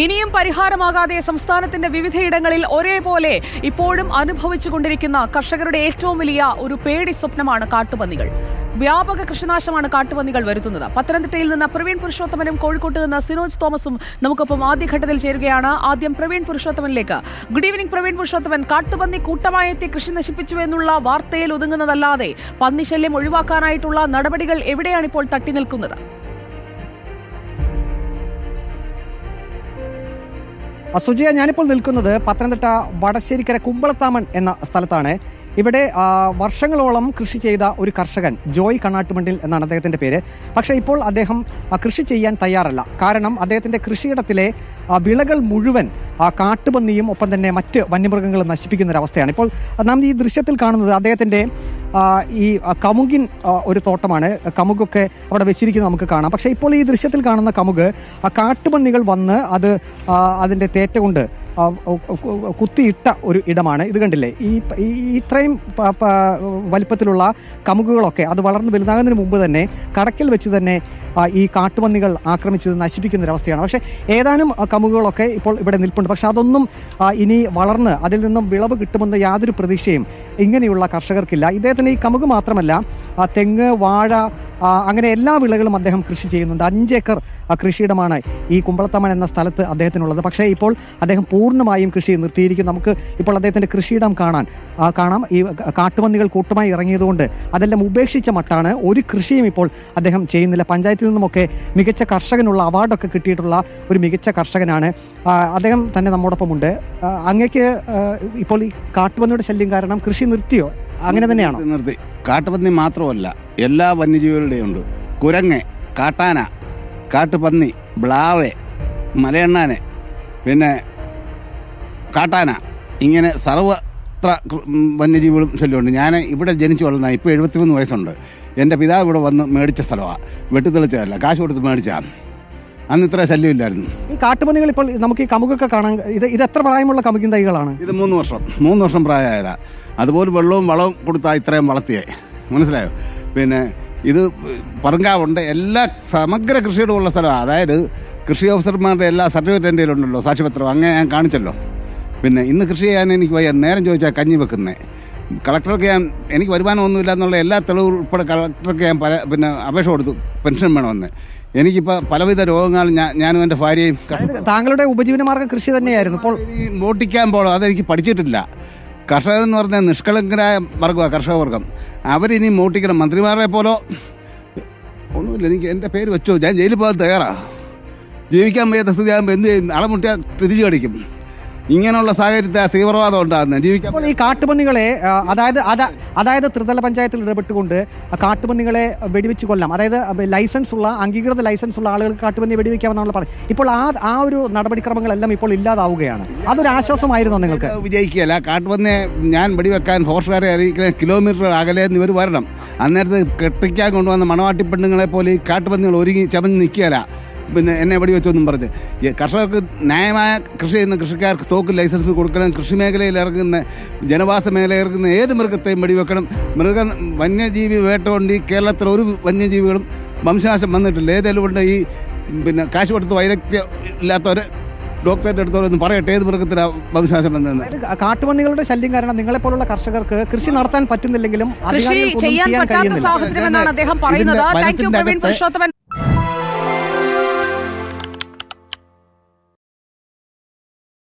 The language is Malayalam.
ഇനിയും പരിഹാരമാകാതെ സംസ്ഥാനത്തിന്റെ വിവിധയിടങ്ങളിൽ ഒരേപോലെ ഇപ്പോഴും അനുഭവിച്ചുകൊണ്ടിരിക്കുന്ന കർഷകരുടെ ഏറ്റവും വലിയ ഒരു പേടി സ്വപ്നമാണ് കാട്ടുപന്നികൾ. വ്യാപക കൃഷിനാശമാണ് കാട്ടുപന്നികൾ വരുത്തുന്നത്. പത്തനംതിട്ടയിൽ നിന്ന് പ്രവീൺ പുരുഷോത്തമനും കോഴിക്കോട്ട് നിന്ന് സിനോജ് തോമസും നമുക്കൊപ്പം ആദ്യഘട്ടത്തിൽ ചേരുകയാണ്. ആദ്യം പ്രവീൺ പുരുഷോത്തമനിലേക്ക്. Good evening Praveen Purushothaman. കാട്ടുപന്നി കൂട്ടമായി എത്തി കൃഷി നശിപ്പിച്ചു എന്നുള്ള വാർത്തയിൽ ഒതുങ്ങുന്നതല്ലാതെ പന്നിശല്യം ഒഴിവാക്കാനായിട്ടുള്ള നടപടികൾ എവിടെയാണ് ഇപ്പോൾ തട്ടി നിൽക്കുന്നത്? സുജയ, ഞാനിപ്പോൾ നിൽക്കുന്നത് പത്തനംതിട്ട വടശ്ശേരിക്കര കുമ്പളത്താമൺ എന്ന സ്ഥലത്താണ്. ഇവിടെ വർഷങ്ങളോളം കൃഷി ചെയ്ത ഒരു കർഷകൻ ജോയ് കണ്ണാട്ടുമണ്ടിൽ എന്നാണ് അദ്ദേഹത്തിന്റെ പേര്. പക്ഷേ ഇപ്പോൾ അദ്ദേഹം കൃഷി ചെയ്യാൻ തയ്യാറല്ല. കാരണം അദ്ദേഹത്തിന്റെ കൃഷിയിടത്തിലെ വിളകൾ മുഴുവൻ കാട്ടുപന്നിയും ഒപ്പം തന്നെ മറ്റ് വന്യമൃഗങ്ങളും നശിപ്പിക്കുന്ന ഒരവസ്ഥയാണ്. ഇപ്പോൾ നാം ഈ ദൃശ്യത്തിൽ കാണുന്നത് അദ്ദേഹത്തിന്റെ ഈ കമുകിൻ ഒരു തോട്ടമാണ്. കമുകൊക്കെ അവിടെ വെച്ചിരിക്കുന്നത് നമുക്ക് കാണാം. പക്ഷേ ഇപ്പോൾ ഈ ദൃശ്യത്തിൽ കാണുന്ന കമുക് കാട്ടുപന്നികൾ വന്ന് അതിന്റെ തേറ്റ കൊണ്ട് കുത്തിയിട്ട ഒരു ഇടമാണ്. ഇത് കണ്ടില്ലേ, ഈ ഇത്രയും വലിപ്പത്തിലുള്ള കമുകുകളൊക്കെ അത് വളർന്ന് വലുതാകുന്നതിന് മുമ്പ് തന്നെ കടക്കൽ വെച്ച് തന്നെ ഈ കാട്ടുപന്നികൾ ആക്രമിച്ചത് നശിപ്പിക്കുന്ന ഒരവസ്ഥയാണ്. പക്ഷേ ഏതാനും കമുകുകളൊക്കെ ഇപ്പോൾ ഇവിടെ നിൽപ്പുണ്ട്. പക്ഷെ അതൊന്നും ഇനി വളർന്ന് അതിൽ നിന്നും വിളവ് കിട്ടുമെന്ന് യാതൊരു പ്രതീക്ഷയും ഇങ്ങനെയുള്ള കർഷകർക്കില്ല. ഇദ്ദേഹത്തിന് ഈ കമുക് മാത്രമല്ല, തെങ്ങ്, വാഴ, അങ്ങനെ എല്ലാ വിളകളും അദ്ദേഹം കൃഷി ചെയ്യുന്നുണ്ട്. 5 ഏക്കർ കൃഷിയിടമാണ് ഈ കുമ്പളത്തമ്മൻ എന്ന സ്ഥലത്ത് അദ്ദേഹത്തിനുള്ളത്. പക്ഷേ ഇപ്പോൾ അദ്ദേഹം പൂർണ്ണമായും കൃഷി നിർത്തിയിരിക്കും. നമുക്ക് ഇപ്പോൾ അദ്ദേഹത്തിന്റെ കൃഷിയിടം കാണാം. ഈ കാട്ടുപന്നികൾ കൂട്ടമായി ഇറങ്ങിയതുകൊണ്ട് അതെല്ലാം ഉപേക്ഷിച്ച മട്ടാണ്. ഒരു കൃഷിയും ഇപ്പോൾ അദ്ദേഹം ചെയ്യുന്നില്ല. പഞ്ചായത്തിൽ നിന്നുമൊക്കെ മികച്ച കർഷകനുള്ള അവാർഡൊക്കെ കിട്ടിയിട്ടുള്ള ഒരു മികച്ച കർഷകനാണ് അദ്ദേഹം. തന്നെ നമ്മോടൊപ്പം ഉണ്ട്. അങ്ങേക്ക് ഇപ്പോൾ ഈ കാട്ടുപന്നിയുടെ ശല്യം കാരണം കൃഷി നിർത്തിയോ? അങ്ങനെ തന്നെയാണോ? നിർത്തി. കാട്ടുപന്നി മാത്രമല്ല, എല്ലാ വന്യജീവികളുടെയും ഉണ്ട്. കുരങ്ങ്, കാട്ടാന, കാട്ടുപന്നി, ബ്ലാവ്, മലയണ്ണാന്, പിന്നെ കാട്ടാന, ഇങ്ങനെ സർവത്ര വന്യജീവികളും ശല്യമുണ്ട്. ഞാൻ ഇവിടെ ജനിച്ചു വളർന്ന, ഇപ്പോൾ 73 വയസ്സുണ്ട്. എൻ്റെ പിതാവ് ഇവിടെ വന്ന് മേടിച്ച സ്ഥലമാണ്. വെട്ടിത്തെളിച്ചതല്ല, കാശ് കൊടുത്ത് മേടിച്ചാണ്. അന്ന് ഇത്ര ശല്യമില്ലായിരുന്നു. ഈ കാട്ടുപന്നികൾ ഇപ്പോൾ നമുക്ക് ഈ കമുകൊക്കെ കാണാൻ, ഇത് എത്ര പ്രായമുള്ള കമുകിൻ തൈകളാണ്? ഇത് 3 വർഷം പ്രായമായതാണ്. അതുപോലെ വെള്ളവും വളവും കൊടുത്താൽ ഇത്രയും വളർത്തിയായി, മനസ്സിലായോ? പിന്നെ ഇത് പറങ്കാവുണ്ട്. എല്ലാ സമഗ്ര കൃഷിയുടെ ഉള്ള സ്ഥലമാണ്. അതായത് കൃഷി ഓഫീസർമാരുടെ എല്ലാ സർട്ടിഫിക്കറ്റ് എൻ്റെ ഉണ്ടല്ലോ, സാക്ഷ്യപത്രം, അങ്ങനെ ഞാൻ കാണിച്ചല്ലോ. പിന്നെ ഇന്ന് കൃഷി ചെയ്യാൻ എനിക്ക് വയ്യ. നേരം ചോദിച്ചാൽ കഞ്ഞി വെക്കുന്നത്. കളക്ടർക്ക് എനിക്ക് വരുമാനമൊന്നുമില്ല എന്നുള്ള എല്ലാ തെളിവ് ഉൾപ്പെടെ കളക്ടർക്ക് പിന്നെ അപേക്ഷ കൊടുത്തു, പെൻഷൻ വേണമെന്ന്. എനിക്കിപ്പോൾ പലവിധ രോഗങ്ങൾ ഞാനും എൻ്റെ ഭാര്യയും. താങ്കളുടെ ഉപജീവനമാർഗ്ഗം കൃഷി തന്നെയായിരുന്നു. ഇപ്പോൾ മോട്ടിക്കാൻ പോകണം, അതെനിക്ക് പഠിച്ചിട്ടില്ല. കർഷകരെന്ന് പറഞ്ഞാൽ നിഷ്കളങ്കരായ വർഗ്ഗമാണ് കർഷകവർഗം. അവരിനി മോട്ടിക്കണം. മന്ത്രിമാരെ പോലോ ഒന്നുമില്ല. എനിക്ക് എൻ്റെ പേര് വെച്ചോ, ഞാൻ ജയിലിൽ പോകാൻ തയ്യാറാണ്. ജീവിക്കാൻ വയ്യാത്ത സ്ഥിതിയാകുമ്പോൾ എന്ത് ചെയ്യും? അളമുട്ടിയാൽ തിരിച്ചു കടിക്കും. ഇങ്ങനെയുള്ള സാഹചര്യത്തെ തീവ്രവാദം ഉണ്ടാകുന്നത് ജീവിക്കാൻ. ഈ കാട്ടുപന്നികളെ അതായത് ത്രിതല പഞ്ചായത്തിൽ ഇടപെട്ടുകൊണ്ട് കാട്ടുപന്നികളെ വെടിവെച്ച് കൊല്ലാം. അതായത് അംഗീകൃത ലൈസൻസ് ഉള്ള ആളുകൾക്ക് കാട്ടുപന്നി വെടിവെക്കാമെന്നാണ് പറയുന്നത്. ഇപ്പോൾ ആ ഒരു നടപടിക്രമങ്ങളെല്ലാം ഇപ്പോൾ ഇല്ലാതാവുകയാണ്. അതൊരു ആശ്വാസമായിരുന്നു നിങ്ങൾക്ക്? വിജയിക്കുകയല്ല. കാട്ടുപന്നിയെ ഞാൻ വെടിവെക്കാൻ ഫോറസ്റ്റുകാരെ അറിയിക്കുന്ന കിലോമീറ്റർ അകലെ ഇവർ വരണം. അന്നേരത്ത് കെട്ടിക്കാൻ കൊണ്ടുവന്ന മണവാട്ടി പെണ്ണുങ്ങളെ പോലെ ഈ കാട്ടുപന്നികൾ ഒരുങ്ങി ചമഞ്ഞ് നിൽക്കുകയല്ല. പിന്നെ എന്നെ വെടിവെച്ചൊന്നും പറഞ്ഞ് കർഷകർക്ക് ന്യായമായ കൃഷി ചെയ്യുന്ന കൃഷിക്കാർക്ക് തോക്ക് ലൈസൻസ് കൊടുക്കണം. കൃഷി മേഖലയിൽ ഇറങ്ങുന്ന, ജനവാസ മേഖലയിൽ ഇറങ്ങുന്ന ഏത് മൃഗത്തെയും വെടിവെക്കണം. വന്യജീവി വേട്ട കൊണ്ട് ഈ കേരളത്തിൽ ഒരു വന്യജീവികളും വംശനാശം വന്നിട്ടില്ല. ഏതെങ്കിലും കൊണ്ട് ഈ പിന്നെ കാശ് കൊടുത്ത് വൈദഗ്ധ്യം ഇല്ലാത്തവർ ഡോക്ടറേറ്റ് എടുത്തോളൊന്നും പറയട്ടെ ഏത് മൃഗത്തിലാണ് വംശനാശം വന്നതെന്ന്. കാട്ടുപന്നികളുടെ ശല്യം കാരണം നിങ്ങളെപ്പോലുള്ള കർഷകർക്ക് കൃഷി നടത്താൻ പറ്റുന്നില്ലെങ്കിലും കൃഷി ചെയ്യാൻ പറ്റാത്ത സാഹചര്യം എന്നാണ് അദ്ദേഹം പറയുന്നത്. Thank you Praveen Purushothaman.